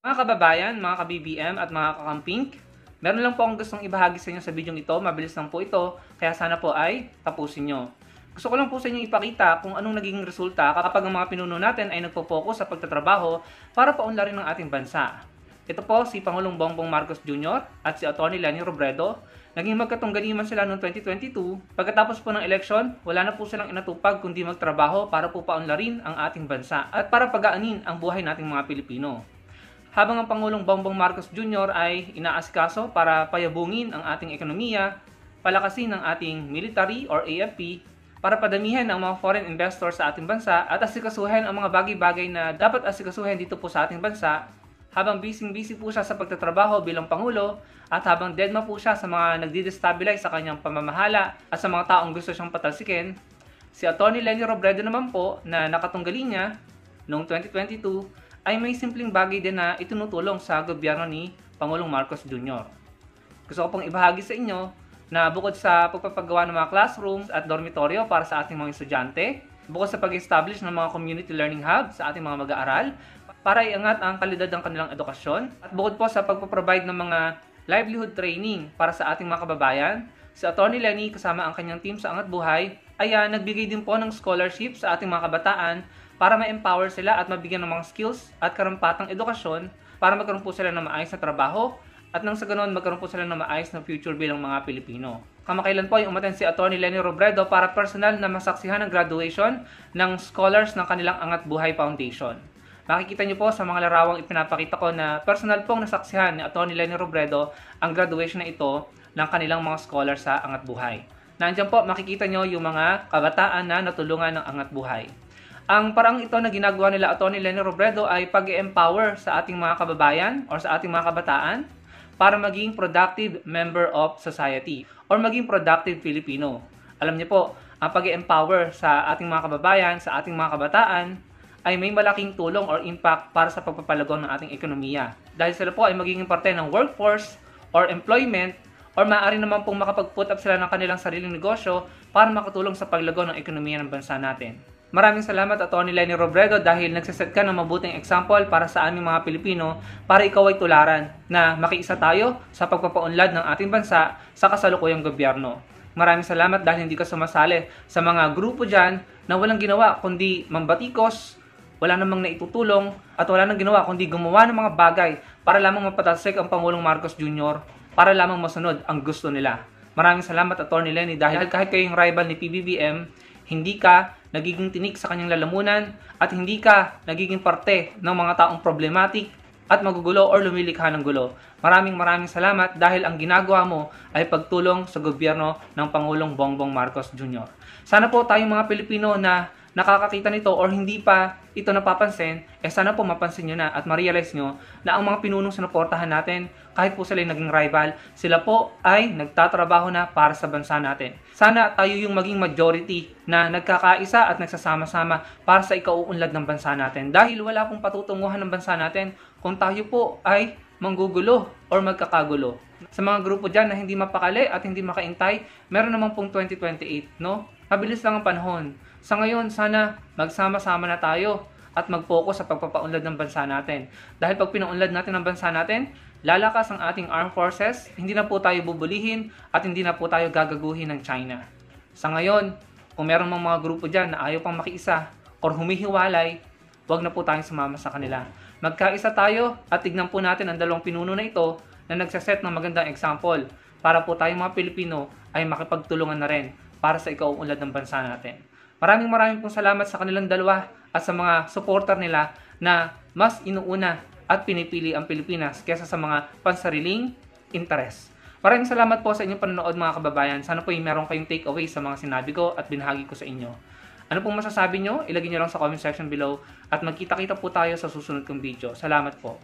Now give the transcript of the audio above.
Mga kababayan, mga ka-BBM at mga kakamping, meron lang po akong gustong ibahagi sa inyo sa video ito. Mabilis lang po ito, kaya sana po ay tapusin nyo. Gusto ko lang po sa inyo ipakita kung anong naging resulta kapag ang mga pinuno natin ay nagpo-focus sa pagtatrabaho para paunlarin ang ating bansa. Ito po si Pangulong Bongbong Marcos Jr. at si Atty. Leni Robredo. Naging magkatungganiman sila noong 2022. Pagkatapos po ng eleksyon, wala na po silang inatupag kundi magtrabaho para po paunlarin ang ating bansa at para pagaanin ang buhay nating mga Pilipino. Habang ang Pangulong Bongbong Marcos Jr. ay inaasikaso para payabungin ang ating ekonomiya, palakasin ang ating military or AFP, para padamihan ang mga foreign investors sa ating bansa at asikasuhin ang mga bagay-bagay na dapat asikasuhin dito po sa ating bansa, habang busy po siya sa pagtatrabaho bilang Pangulo at habang deadma po siya sa mga nagdi-destabilize sa kanyang pamamahala at sa mga taong gusto siyang patalsikin, si Atty. Leni Robredo naman po na nakatunggali niya noong 2022 ay may simpleng bagay din na itinutulong sa gobyerno ni Pangulong Marcos Jr. Gusto ko pong ibahagi sa inyo na bukod sa pagpapagawa ng mga classrooms at dormitoryo para sa ating mga estudyante, bukod sa pag-establish ng mga community learning hub sa ating mga mag-aaral, para iangat ang kalidad ng kanilang edukasyon, at bukod po sa pagpaprovide ng mga livelihood training para sa ating mga kababayan, si Atty. Leni kasama ang kanyang team sa Angat Buhay ay nagbigay din po ng scholarship sa ating mga kabataan para ma-empower sila at mabigyan ng mga skills at karampatang edukasyon para magkaroon po sila ng maayos na trabaho at nang sa ganoon magkaroon po sila ng maayos na future bilang mga Pilipino. Kamakailan po ay umattend si Atty. Leni Robredo para personal na masaksihan ang graduation ng scholars ng kanilang Angat Buhay Foundation. Makikita niyo po sa mga larawang ipinapakita ko na personal pong nasaksihan ni Atty. Leni Robredo ang graduation na ito ng kanilang mga scholars sa Angat Buhay. Nandiyan po makikita niyo yung mga kabataan na natulungan ng Angat Buhay. Ang parang ito na ginagawa nila Atty. Leni Robredo ay pag-empower sa ating mga kababayan o sa ating mga kabataan para maging productive member of society or maging productive Filipino. Alam niyo po, ang pag-empower sa ating mga kababayan, sa ating mga kabataan ay may malaking tulong or impact para sa pagpapalago ng ating ekonomiya. Dahil sila po ay magiging parte ng workforce or employment or maaari naman pong makapag-put up sila ng kanilang sariling negosyo para makatulong sa paglago ng ekonomiya ng bansa natin. Maraming salamat Atty. Leni Robredo dahil nagsiset ka ng mabuting example para sa aming mga Pilipino para ikaw ay tularan na makiisa tayo sa pagpapaunlad ng ating bansa sa kasalukuyang gobyerno. Maraming salamat dahil hindi ka sumasali sa mga grupo dyan na walang ginawa kundi mambatikos, wala namang naitutulong at wala nang ginawa kundi gumawa ng mga bagay para lamang mapatalsik ang Pangulong Marcos Jr. para lamang masunod ang gusto nila. Maraming salamat Atty. Leni dahil kahit kayong rival ni PBBM, hindi ka nagiging tinik sa kanyang lalamunan at hindi ka nagiging parte ng mga taong problematic at magugulo or lumilikha ng gulo. Maraming salamat dahil ang ginagawa mo ay pagtulong sa gobyerno ng Pangulong Bongbong Marcos Jr. Sana po tayong mga Pilipino na nakakakita nito or hindi pa ito napapansin, sana po mapansin nyo na at ma-realize nyo na ang mga pinunong sinuportahan natin, kahit po sila naging rival, sila po ay nagtatrabaho na para sa bansa natin. Sana tayo yung maging majority na nagkakaisa at nagsasama-sama para sa ikauunlad ng bansa natin. Dahil wala pong patutunguhan ng bansa natin kung tayo po ay manggugulo or magkakagulo. Sa mga grupo dyan na hindi mapakali at hindi makaintay, meron naman pong 2028, no? Mabilis lang ang panahon. Sa ngayon, sana magsama-sama na tayo at mag-focus sa pagpapaunlad ng bansa natin. Dahil pag pinaunlad natin ang bansa natin, lalakas ang ating armed forces, hindi na po tayo bubulihin at hindi na po tayo gagaguhin ng China. Sa ngayon, kung meron mga grupo dyan na ayaw pang makiisa or humihiwalay, wag na po tayong sumama sa kanila. Magkaisa tayo at tignan po natin ang dalawang pinuno na ito na nagsaset ng magandang example para po tayong mga Pilipino ay makipagtulungan na rin para sa ikauunlad ng bansa natin. Maraming pong salamat sa kanilang dalawa at sa mga supporter nila na mas inuuna at pinipili ang Pilipinas kaysa sa mga pansariling interes. Maraming salamat po sa inyong panonood mga kababayan. Sana po yung meron kayong takeaway sa mga sinabi ko at binahagi ko sa inyo. Ano pong masasabi nyo? Ilagay nyo lang sa comment section below at magkita-kita po tayo sa susunod kong video. Salamat po.